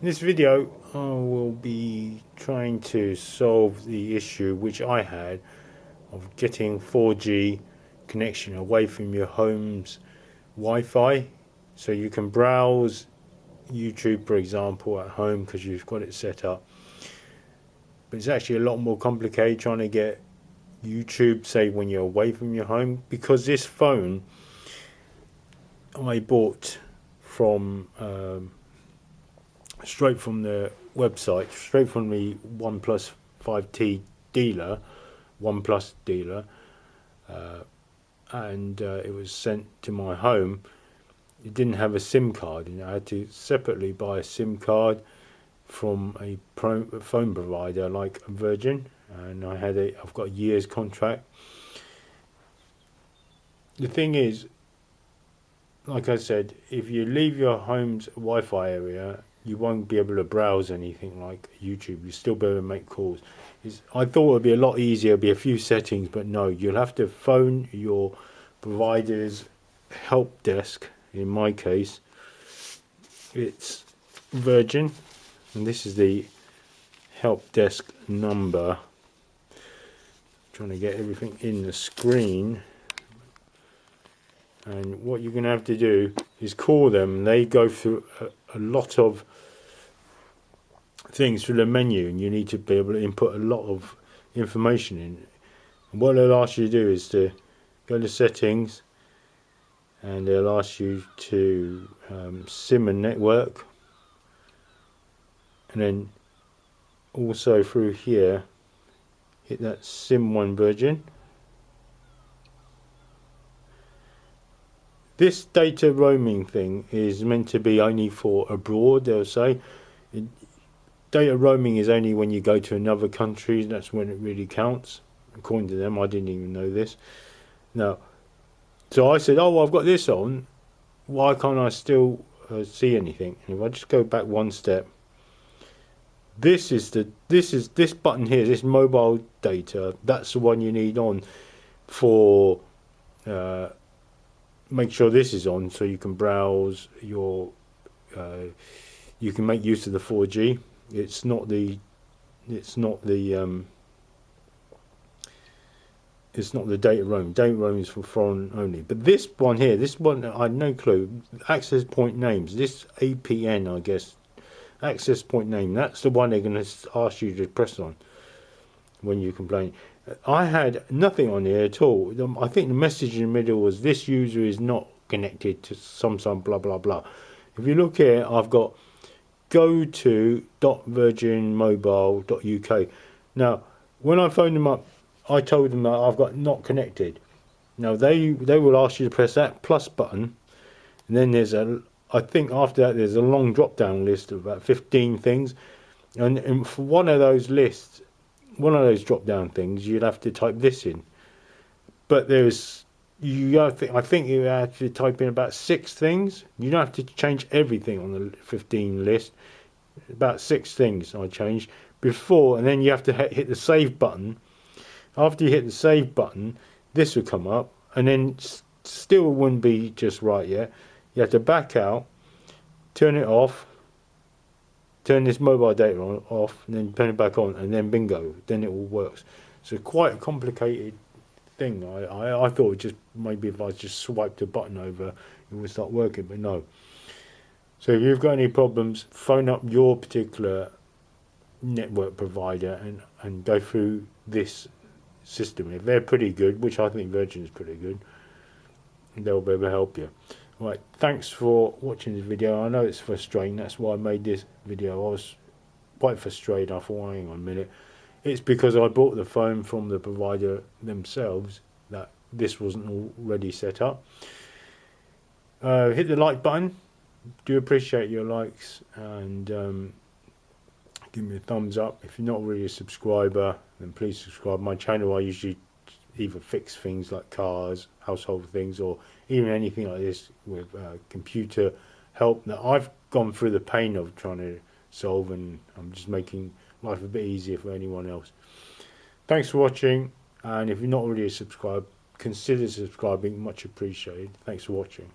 In this video, I will be trying to solve the issue which I had of getting 4G connection away from your home's Wi-Fi, so you can browse YouTube, for example, at home because you've got it set up. But it's actually a lot more complicated trying to get YouTube, say, when you're away from your home, because this phone I bought from straight from the website, straight from the OnePlus 5T dealer, OnePlus dealer, and it was sent to my home. It didn't have a SIM card, and I had to separately buy a SIM card from a phone provider like Virgin, and I've got a year's contract. The thing is, like I said, if you leave your home's Wi-Fi area, you won't be able to browse anything like YouTube. You'll still be able to make calls. I thought it would be a lot easier, be a few settings, but no, you'll have to phone your provider's help desk. In my case, it's Virgin, and this is the help desk number. Trying to get everything in the screen. And what you're going to have to do is call them. They go through a lot of things through the menu, and you need to be able to input a lot of information in. And what they'll ask you to do is to go to settings, and they'll ask you to SIM and network, and then also through here hit that SIM1 Virgin. This data roaming thing is meant to be only for abroad, they'll say. Data roaming is only when you go to another country, that's when it really counts. According to them, I didn't even know this. Now, so I said, oh, I've got this on, why can't I still see anything? And if I just go back one step, this button here, this mobile data, that's the one you need on for make sure this is on so you can browse your you can make use of the 4G. It's not the data roam. Data roam is for foreign only. But this one here, this one, I had no clue. Access point names. This APN, I guess, access point name. That's the one they're going to ask you to press on when you complain. I had nothing on here at all. I think the message in the middle was this user is not connected to some blah blah blah. If you look here, I've got go to .virginmobile.uk. Now, when I phoned them up, I told them that I've got not connected. Now they will ask you to press that plus button, and then I think after that there's a long drop down list of about 15 things, and for one of those drop down things, you'd have to type this in. But I think you have to type in about 6 things. You don't have to change everything on the 15 list. About 6 things I changed before, and then you have to hit the save button. After you hit the save button, this will come up, and then still wouldn't be just right yet. You have to back out, turn it off, turn this mobile data off, and then turn it back on, and then bingo, then it all works. So quite a complicated thing. I thought just maybe if I just swiped a button over, it would start working, but no. So if you've got any problems, phone up your particular network provider and go through this system. If they're pretty good, which I think Virgin is pretty good, they'll be able to help you. Right, thanks for watching this video. I know it's frustrating, that's why I made this video. I was quite frustrated. I thought, hang on a minute, it's because I bought the phone from the provider themselves that this wasn't already set up. Hit the like button. Do appreciate your likes, and give me a thumbs up. If you're not already a subscriber, then please subscribe. My channel, I usually either fix things like cars, household things, or even anything like this with computer help that I've gone through the pain of trying to solve, and I'm just making life a bit easier for anyone else. Thanks for watching, and if you're not already a subscriber, consider subscribing, much appreciated. Thanks for watching.